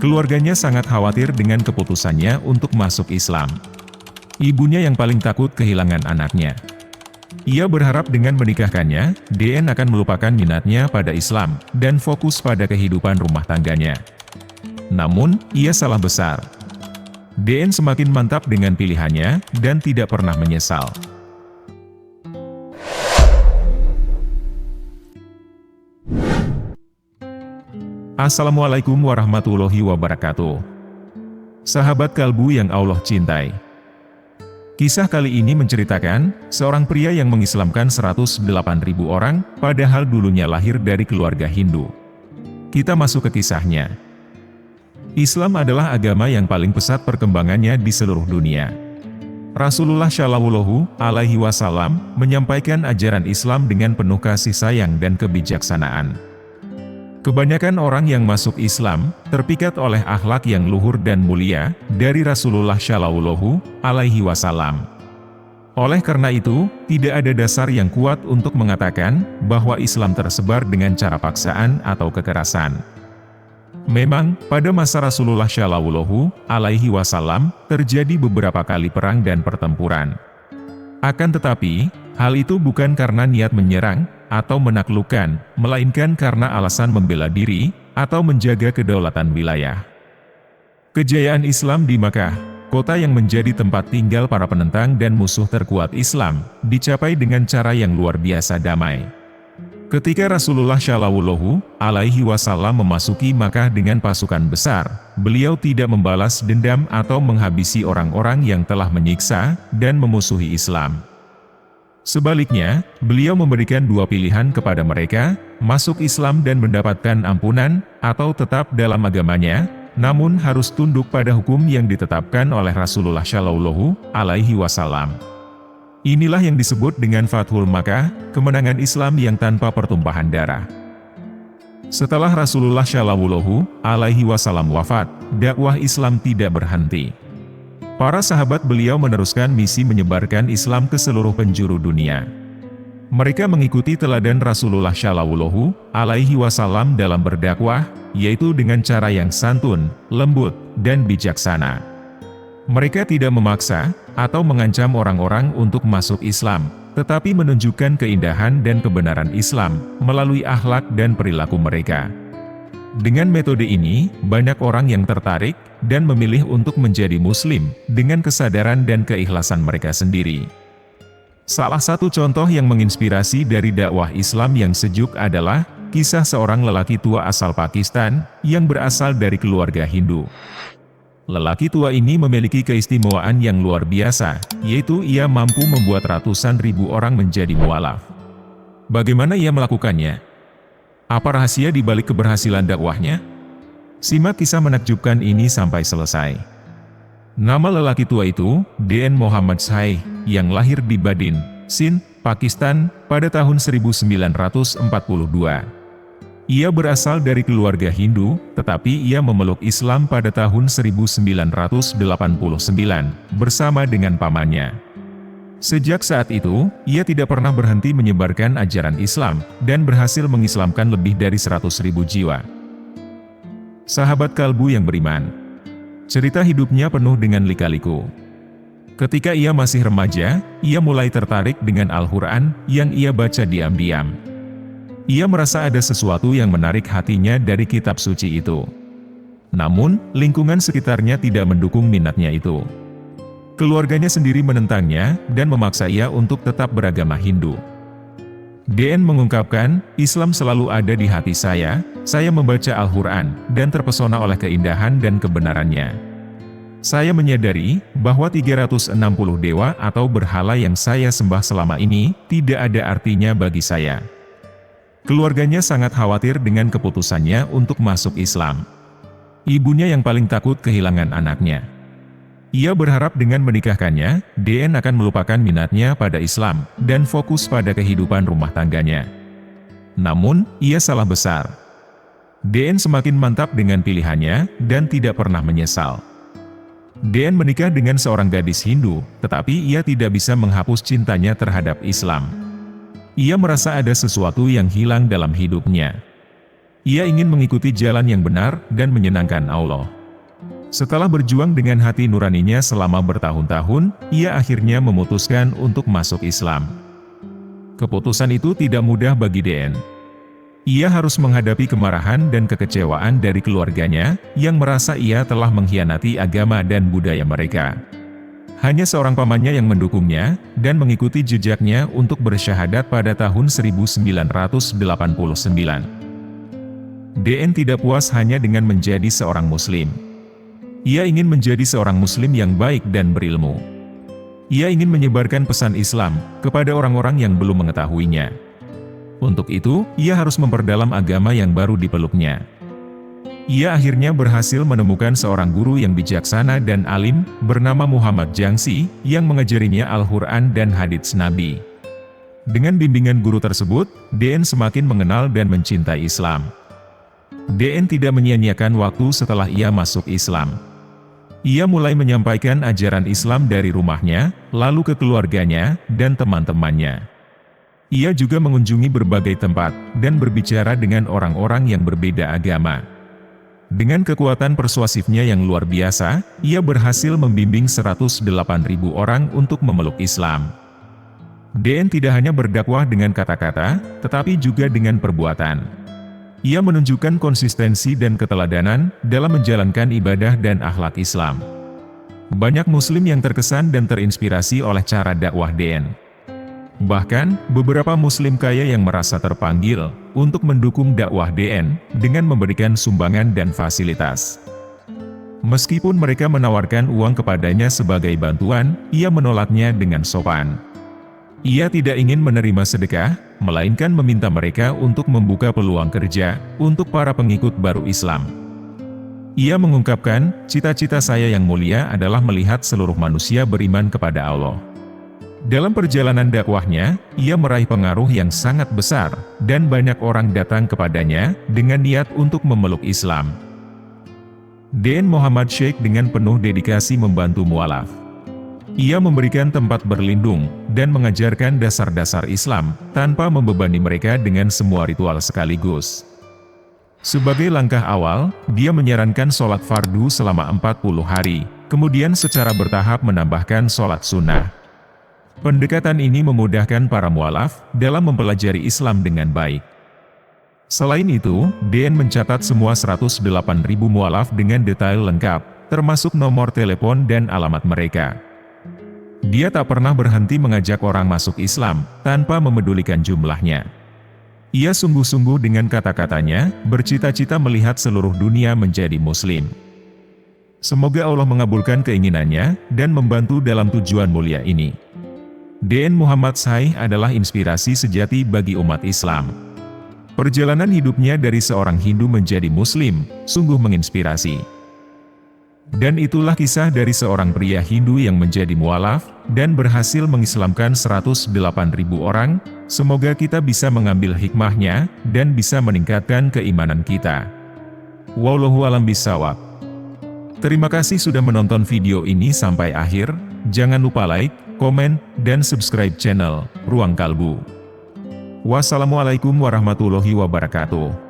Keluarganya sangat khawatir dengan keputusannya untuk masuk Islam. Ibunya yang paling takut kehilangan anaknya. Ia berharap dengan menikahkannya, DN akan melupakan minatnya pada Islam dan fokus pada kehidupan rumah tangganya. Namun, ia salah besar. DN semakin mantap dengan pilihannya dan tidak pernah menyesal. Assalamualaikum warahmatullahi wabarakatuh. Sahabat kalbu yang Allah cintai. Kisah kali ini menceritakan seorang pria yang mengislamkan 108.000 orang, padahal dulunya lahir dari keluarga Hindu. Kita masuk ke kisahnya. Islam adalah agama yang paling pesat perkembangannya di seluruh dunia. Rasulullah Shallallahu Alaihi Wasallam menyampaikan ajaran Islam dengan penuh kasih sayang dan kebijaksanaan. Kebanyakan orang yang masuk Islam terpikat oleh akhlak yang luhur dan mulia dari Rasulullah Shallallahu Alaihi Wasallam. Oleh karena itu, tidak ada dasar yang kuat untuk mengatakan bahwa Islam tersebar dengan cara paksaan atau kekerasan. Memang, pada masa Rasulullah Shallallahu Alaihi Wasallam terjadi beberapa kali perang dan pertempuran. Akan tetapi, hal itu bukan karena niat menyerang atau menaklukkan, melainkan karena alasan membela diri atau menjaga kedaulatan wilayah. Kejayaan Islam di Makkah, kota yang menjadi tempat tinggal para penentang dan musuh terkuat Islam, dicapai dengan cara yang luar biasa damai. Ketika Rasulullah Shallallahu Alaihi Wasallam memasuki Makkah dengan pasukan besar, beliau tidak membalas dendam atau menghabisi orang-orang yang telah menyiksa dan memusuhi Islam. Sebaliknya, beliau memberikan dua pilihan kepada mereka, masuk Islam dan mendapatkan ampunan, atau tetap dalam agamanya, namun harus tunduk pada hukum yang ditetapkan oleh Rasulullah Shallallahu Alaihi Wasallam. Inilah yang disebut dengan Fathul Makkah, kemenangan Islam yang tanpa pertumpahan darah. Setelah Rasulullah Shallallahu Alaihi Wasallam wafat, dakwah Islam tidak berhenti. Para sahabat beliau meneruskan misi menyebarkan Islam ke seluruh penjuru dunia. Mereka mengikuti teladan Rasulullah Shallallahu Alaihi Wasallam dalam berdakwah, yaitu dengan cara yang santun, lembut, dan bijaksana. Mereka tidak memaksa atau mengancam orang-orang untuk masuk Islam, tetapi menunjukkan keindahan dan kebenaran Islam melalui akhlak dan perilaku mereka. Dengan metode ini, banyak orang yang tertarik dan memilih untuk menjadi Muslim dengan kesadaran dan keikhlasan mereka sendiri. Salah satu contoh yang menginspirasi dari dakwah Islam yang sejuk adalah kisah seorang lelaki tua asal Pakistan yang berasal dari keluarga Hindu. Lelaki tua ini memiliki keistimewaan yang luar biasa, yaitu ia mampu membuat ratusan ribu orang menjadi mualaf. Bagaimana ia melakukannya? Apa rahasia di balik keberhasilan dakwahnya? Simak kisah menakjubkan ini sampai selesai. Nama lelaki tua itu, DN Muhammad Shahih, yang lahir di Badin, Sindh, Pakistan, pada tahun 1942. Ia berasal dari keluarga Hindu, tetapi ia memeluk Islam pada tahun 1989, bersama dengan pamannya. Sejak saat itu, ia tidak pernah berhenti menyebarkan ajaran Islam, dan berhasil mengislamkan lebih dari 100.000 jiwa. Sahabat kalbu yang beriman, cerita hidupnya penuh dengan lika-liku. Ketika ia masih remaja, ia mulai tertarik dengan Al-Quran yang ia baca diam-diam. Ia merasa ada sesuatu yang menarik hatinya dari kitab suci itu. Namun, lingkungan sekitarnya tidak mendukung minatnya itu. Keluarganya sendiri menentangnya dan memaksa ia untuk tetap beragama Hindu. DN mengungkapkan, Islam selalu ada di hati saya membaca Al-Quran dan terpesona oleh keindahan dan kebenarannya. Saya menyadari bahwa 360 dewa atau berhala yang saya sembah selama ini tidak ada artinya bagi saya. Keluarganya sangat khawatir dengan keputusannya untuk masuk Islam. Ibunya yang paling takut kehilangan anaknya. Ia berharap dengan menikahkannya, DN akan melupakan minatnya pada Islam dan fokus pada kehidupan rumah tangganya. Namun, ia salah besar. DN semakin mantap dengan pilihannya dan tidak pernah menyesal. DN menikah dengan seorang gadis Hindu, tetapi ia tidak bisa menghapus cintanya terhadap Islam. Ia merasa ada sesuatu yang hilang dalam hidupnya. Ia ingin mengikuti jalan yang benar dan menyenangkan Allah. Setelah berjuang dengan hati nuraninya selama bertahun-tahun, ia akhirnya memutuskan untuk masuk Islam. Keputusan itu tidak mudah bagi DN. Ia harus menghadapi kemarahan dan kekecewaan dari keluarganya, yang merasa ia telah mengkhianati agama dan budaya mereka. Hanya seorang pamannya yang mendukungnya, dan mengikuti jejaknya untuk bersyahadat pada tahun 1989. DN tidak puas hanya dengan menjadi seorang muslim. Ia ingin menjadi seorang muslim yang baik dan berilmu. Ia ingin menyebarkan pesan Islam kepada orang-orang yang belum mengetahuinya. Untuk itu, ia harus memperdalam agama yang baru dipeluknya. Ia akhirnya berhasil menemukan seorang guru yang bijaksana dan alim, bernama Muhammad Jangsi, yang mengajarinya Al-Quran dan hadits Nabi. Dengan bimbingan guru tersebut, DN semakin mengenal dan mencintai Islam. DN tidak menyia-nyiakan waktu setelah ia masuk Islam. Ia mulai menyampaikan ajaran Islam dari rumahnya, lalu ke keluarganya, dan teman-temannya. Ia juga mengunjungi berbagai tempat, dan berbicara dengan orang-orang yang berbeda agama. Dengan kekuatan persuasifnya yang luar biasa, ia berhasil membimbing 108.000 orang untuk memeluk Islam. DN tidak hanya berdakwah dengan kata-kata, tetapi juga dengan perbuatan. Ia menunjukkan konsistensi dan keteladanan dalam menjalankan ibadah dan akhlak Islam. Banyak muslim yang terkesan dan terinspirasi oleh cara dakwah DN. Bahkan, beberapa muslim kaya yang merasa terpanggil untuk mendukung dakwah DN dengan memberikan sumbangan dan fasilitas. Meskipun mereka menawarkan uang kepadanya sebagai bantuan, ia menolaknya dengan sopan. Ia tidak ingin menerima sedekah, melainkan meminta mereka untuk membuka peluang kerja untuk para pengikut baru Islam. Ia mengungkapkan, cita-cita saya yang mulia adalah melihat seluruh manusia beriman kepada Allah. Dalam perjalanan dakwahnya, ia meraih pengaruh yang sangat besar, dan banyak orang datang kepadanya dengan niat untuk memeluk Islam. DN Muhammad Sheikh dengan penuh dedikasi membantu mualaf. Ia memberikan tempat berlindung, dan mengajarkan dasar-dasar Islam, tanpa membebani mereka dengan semua ritual sekaligus. Sebagai langkah awal, dia menyarankan sholat fardu selama 40 hari, kemudian secara bertahap menambahkan sholat sunnah. Pendekatan ini memudahkan para mualaf dalam mempelajari Islam dengan baik. Selain itu, DN mencatat semua 108.000 mualaf dengan detail lengkap, termasuk nomor telepon dan alamat mereka. Dia tak pernah berhenti mengajak orang masuk Islam, tanpa memedulikan jumlahnya. Ia sungguh-sungguh dengan kata-katanya, bercita-cita melihat seluruh dunia menjadi muslim. Semoga Allah mengabulkan keinginannya, dan membantu dalam tujuan mulia ini. DN Muhammad Sheikh adalah inspirasi sejati bagi umat Islam. Perjalanan hidupnya dari seorang Hindu menjadi Muslim, sungguh menginspirasi. Dan itulah kisah dari seorang pria Hindu yang menjadi mualaf, dan berhasil mengislamkan 108.000 orang. Semoga kita bisa mengambil hikmahnya, dan bisa meningkatkan keimanan kita. Wallahu a'lam bishawab. Terima kasih sudah menonton video ini sampai akhir. Jangan lupa like, komen, dan subscribe channel Ruang Kalbu. Wassalamualaikum warahmatullahi wabarakatuh.